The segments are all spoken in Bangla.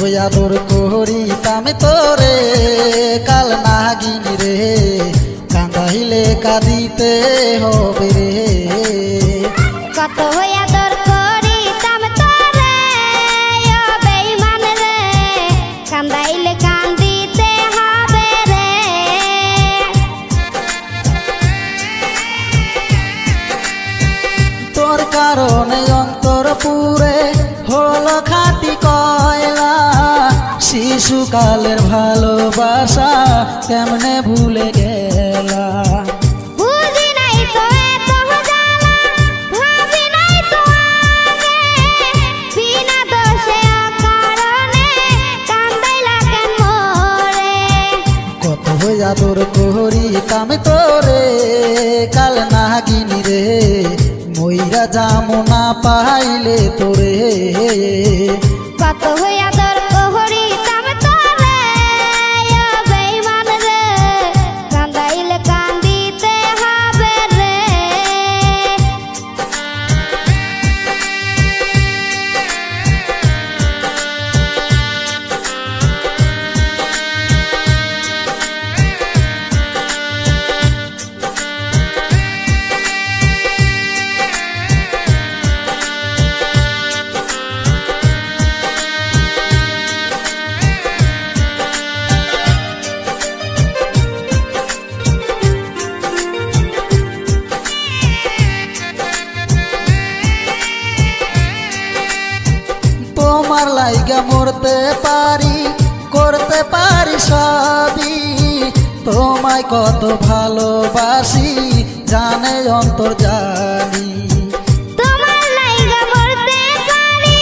আদর করিতাম তোরে কাল নাগিনী রে, কান্দাইলে কাঁদিতে হবে রে। কত আদর করিতাম তোরে ও বেঈমান রে, কান্দাইলে কান্দিতে হবে রে। তোর কারণে অন্তর পুরে হলো খাঁটি কয়লা, শিশুকালের ভালোবাসা কেমনে ভুলে গেলা। বুঝি নাই তো এত জ্বালা, ভাবি নাই তো আগে, বিনা দোষে অকারণে কান্দাইলা কেন মোরে। কত আদর করিতাম তোরে কাল নাগিনী রে, মইরা যামো না পাইলে তোরে। কত আদর করিতাম তোরে ও বেঈমান রে, কান্দাইলে কান্দিতে হবে রে। তোমার লাইগা মরতে পারি, করতে পারি সবই, তোমায় কত ভালোবাসি জানে অন্তর জানি। তোমার লাইগা মরতে পারি,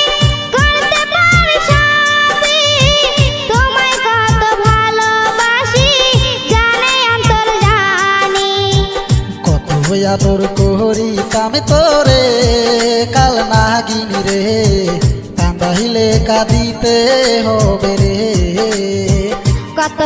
করতে পারি সবই, তোমায় কত ভালোবাসি জানে অন্তর জানি। কত আদর করিতাম তোরে কাল নাগিনী রে, কান্দাইলে কাঁদিতে হবে রে। কত